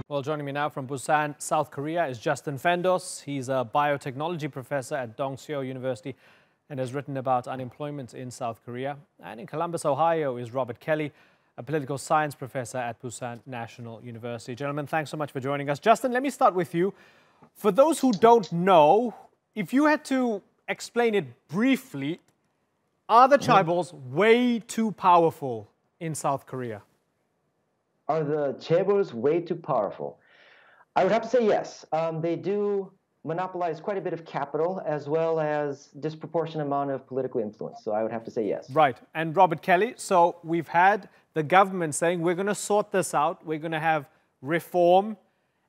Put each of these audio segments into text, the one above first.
Well, joining me now from Busan, South Korea is Justin Fendos. He's a biotechnology professor at Dongseo University and has written about unemployment in South Korea. And in Columbus, Ohio is Robert Kelly, a political science professor at Pusan National University. Gentlemen, thanks so much for joining us. Justin, let me start with you. For those who don't know, if you had to explain it briefly, are the chaebols way too powerful in South Korea? Are the chaebols way too powerful? I would have to say yes. They do monopolize quite a bit of capital as well as disproportionate amount of political influence. So I would have to say yes. Right. And Robert Kelly, so we've had the government saying we're going to sort this out. We're going to have reform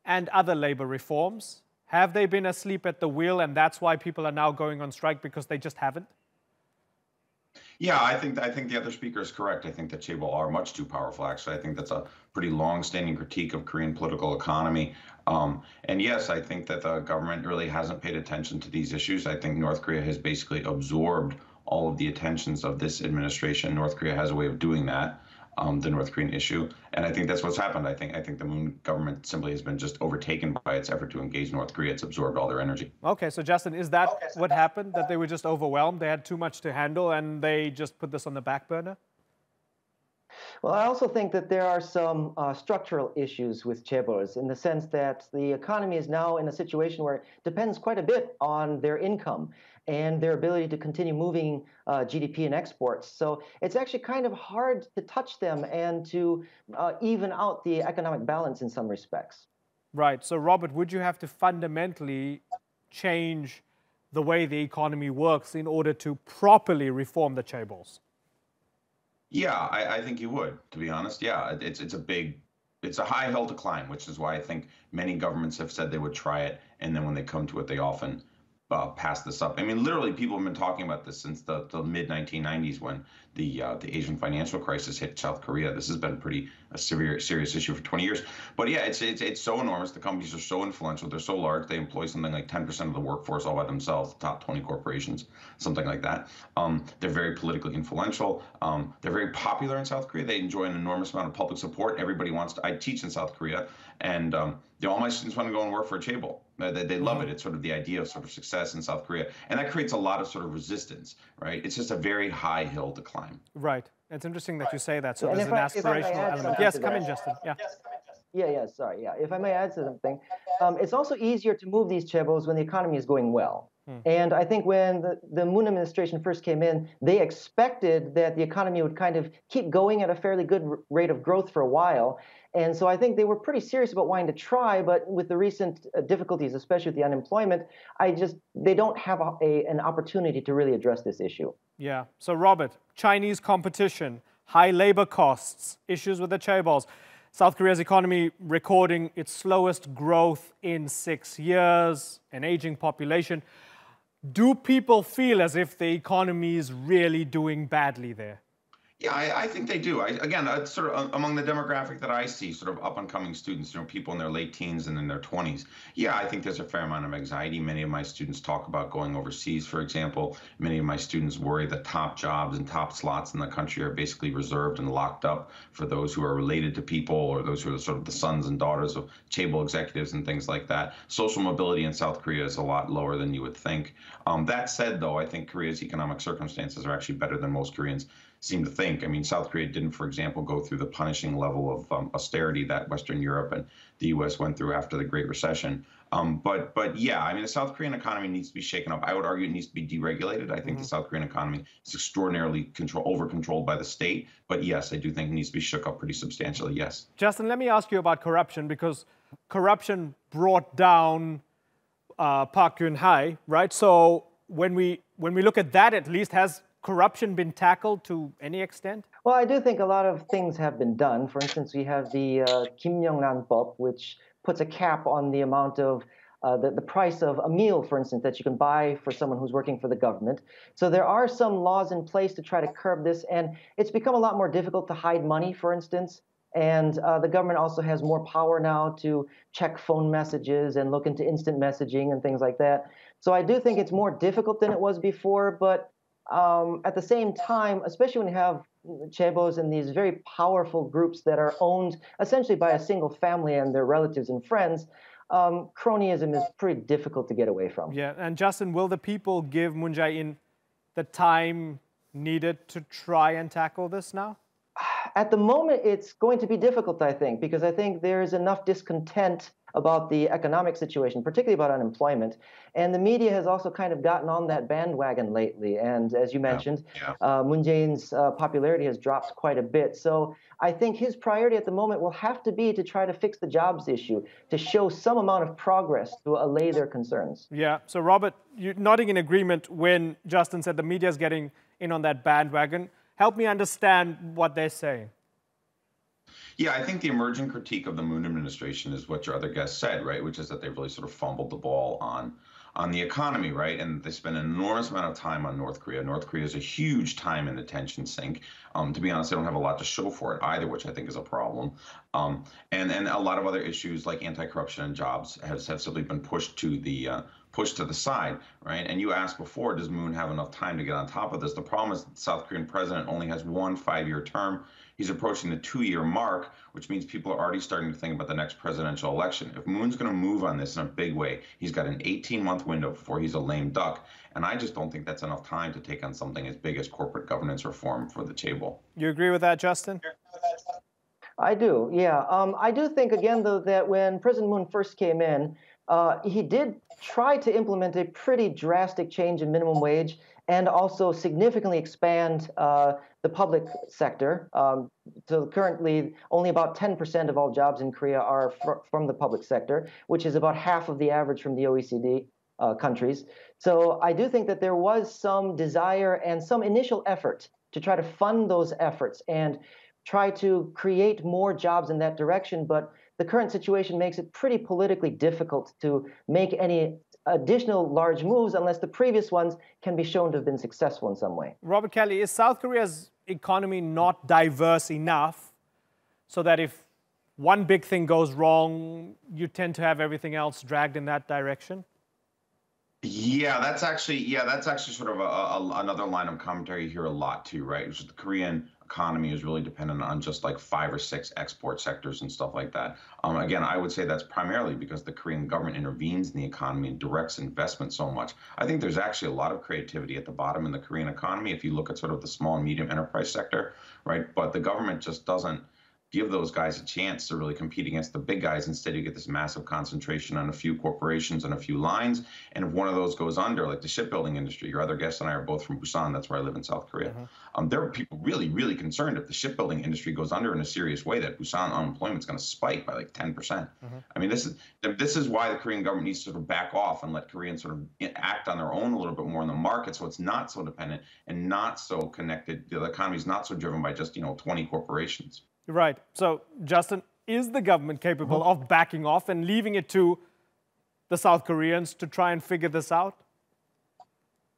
and other labor reforms. Have they been asleep at the wheel and that's why people are now going on strike because they just haven't? Yeah, I think the other speaker is correct. I think that chaebol are much too powerful, actually. I think that's a pretty long-standing critique of Korean political economy. And yes, I think that the government really hasn't paid attention to these issues. I think North Korea has basically absorbed all of the attentions of this administration. North Korea has a way of doing that, the North Korean issue. And I think that's what's happened. I think the Moon government simply has been just overtaken by its effort to engage North Korea. It's absorbed all their energy. Okay, so Justin, is that what happened? That they were just overwhelmed? They had too much to handle and they just put this on the back burner? Well, I also think that there are some structural issues with chaebols in the sense that the economy is now in a situation where it depends quite a bit on their income and their ability to continue moving GDP and exports. So it's actually kind of hard to touch them and to even out the economic balance in some respects. Right. So, Robert, would you have to fundamentally change the way the economy works in order to properly reform the chaebols? Yeah, I think you would, to be honest. Yeah, it's a high hill to climb, which is why I think many governments have said they would try it, and then when they come to it, they often pass this up. I mean, literally, people have been talking about this since the mid-1990s when the Asian financial crisis hit South Korea. This has been a serious issue for 20 years. But yeah, it's so enormous. The companies are so influential. They're so large. They employ something like 10% of the workforce all by themselves, the top 20 corporations, something like that. They're very politically influential. They're very popular in South Korea. They enjoy an enormous amount of public support. Everybody wants to. I teach in South Korea, and all my students want to go and work for a chaebol. They love it. It's sort of the idea of sort of success in South Korea. And that creates a lot of sort of resistance, right? It's just a very high hill to climb. Right. It's interesting that you say that. So there's an aspirational element. Yes, come in, Justin. Yeah. Sorry. If I may add to something, it's also easier to move these chaebols when the economy is going well. And I think when the Moon administration first came in, they expected that the economy would kind of keep going at a fairly good rate of growth for a while. And so I think they were pretty serious about wanting to try, but with the recent difficulties, especially with the unemployment, they don't have an opportunity to really address this issue. Yeah. So Robert, Chinese competition, high labor costs, issues with the chaebols. South Korea's economy recording its slowest growth in 6 years, an aging population. Do people feel as if the economy is really doing badly there? Yeah, I think they do. Again, sort of among the demographic that I see, sort of up-and-coming students, people in their late teens and in their 20s. Yeah, I think there's a fair amount of anxiety. Many of my students talk about going overseas, for example. Many of my students worry that top jobs and top slots in the country are basically reserved and locked up for those who are related to people or those who are sort of the sons and daughters of chaebol executives and things like that. Social mobility in South Korea is a lot lower than you would think. That said, though, I think Korea's economic circumstances are actually better than most Koreans seem to think. I mean, South Korea didn't, for example, go through the punishing level of austerity that Western Europe and the U.S. went through after the Great Recession. But yeah, I mean, the South Korean economy needs to be shaken up. I would argue it needs to be deregulated. I think the South Korean economy is extraordinarily over-controlled by the state. But yes, I do think it needs to be shook up pretty substantially, yes. Justin, let me ask you about corruption, because corruption brought down Park Geun-hye, right? So when we look at that, at least, has corruption been tackled to any extent? Well, I do think a lot of things have been done. For instance, we have the Kim Young-nan-beop, which puts a cap on the amount of the price of a meal, for instance, that you can buy for someone who's working for the government. So there are some laws in place to try to curb this, and it's become a lot more difficult to hide money, for instance. And the government also has more power now to check phone messages and look into instant messaging and things like that. So I do think it's more difficult than it was before, but at the same time, especially when you have chaebos and these very powerful groups that are owned essentially by a single family and their relatives and friends, cronyism is pretty difficult to get away from. Yeah, and Justin, will the people give Moon Jae-in the time needed to try and tackle this now? At the moment, it's going to be difficult, I think, because I think there's enough discontent about the economic situation, particularly about unemployment. And the media has also kind of gotten on that bandwagon lately. And as you mentioned, Moon Jae-in's popularity has dropped quite a bit. So I think his priority at the moment will have to be to try to fix the jobs issue, to show some amount of progress to allay their concerns. Yeah. So, Robert, you're nodding in agreement when Justin said the media is getting in on that bandwagon. Help me understand what they're saying. Yeah, I think the emerging critique of the Moon administration is what your other guest said, right? Which is that they've really sort of fumbled the ball on the economy, right? And they spend an enormous amount of time on North Korea. North Korea is a huge time and attention sink. To be honest, they don't have a lot to show for it either, which I think is a problem. And a lot of other issues like anti-corruption and jobs have simply been pushed to the side, right? And you asked before, does Moon have enough time to get on top of this? The problem is the South Korean president only has one 5-year term. He's approaching the 2-year mark, which means people are already starting to think about the next presidential election. If Moon's going to move on this in a big way, he's got an 18-month window before he's a lame duck. And I just don't think that's enough time to take on something as big as corporate governance reform for the CHAEBOL. You agree with that, Justin? I do, yeah. I do think, again, though, that when President Moon first came in, he did try to implement a pretty drastic change in minimum wage and also significantly expand the public sector. So currently, only about 10% of all jobs in Korea are from the public sector, which is about half of the average from the OECD countries. So I do think that there was some desire and some initial effort to try to fund those efforts and try to create more jobs in that direction. But the current situation makes it pretty politically difficult to make any additional large moves unless the previous ones can be shown to have been successful in some way. Robert Kelly, is South Korea's economy not diverse enough so that if one big thing goes wrong, you tend to have everything else dragged in that direction? Yeah, that's actually sort of another line of commentary you hear a lot too, right? Which is the Korean economy is really dependent on just like 5 or 6 export sectors and stuff like that. Again, I would say that's primarily because the Korean government intervenes in the economy and directs investment so much. I think there's actually a lot of creativity at the bottom in the Korean economy if you look at sort of the small and medium enterprise sector, right? But the government just doesn't give those guys a chance to really compete against the big guys. Instead, you get this massive concentration on a few corporations and a few lines. And if one of those goes under, like the shipbuilding industry, your other guest and I are both from Busan. That's where I live in South Korea. There are people really, really concerned if the shipbuilding industry goes under in a serious way, that Busan unemployment is going to spike by like 10%. I mean, this is why the Korean government needs to sort of back off and let Koreans sort of act on their own a little bit more in the market, so it's not so dependent and not so connected. The economy is not so driven by just 20 corporations. Right. So, Justin, is the government capable of backing off and leaving it to the South Koreans to try and figure this out?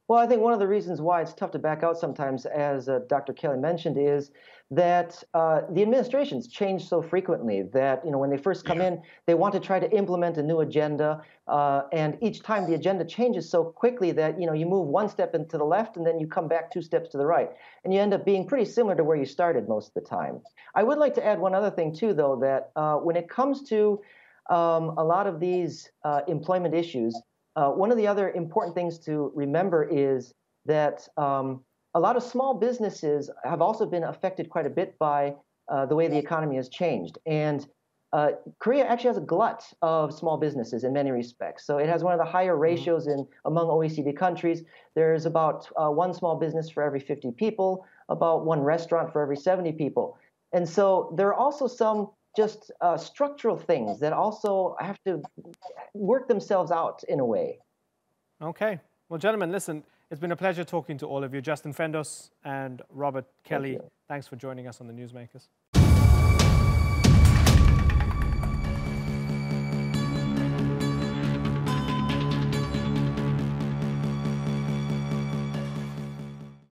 Well, I think one of the reasons why it's tough to back out sometimes, as Dr. Kelly mentioned, is that the administrations change so frequently that, when they first come in, they want to try to implement a new agenda. And each time the agenda changes so quickly that, you move one step into the left and then you come back 2 steps to the right. And you end up being pretty similar to where you started most of the time. I would like to add one other thing, too, though, that when it comes to a lot of these employment issues, one of the other important things to remember is that a lot of small businesses have also been affected quite a bit by the way the economy has changed. And Korea actually has a glut of small businesses in many respects. So it has one of the higher ratios among OECD countries. There's about 1 small business for every 50 people, about 1 restaurant for every 70 people. And so there are also some just structural things that also have to work themselves out in a way. Okay. Well, gentlemen, listen, it's been a pleasure talking to all of you. Justin Fendos and Robert Kelly, thanks for joining us on the Newsmakers.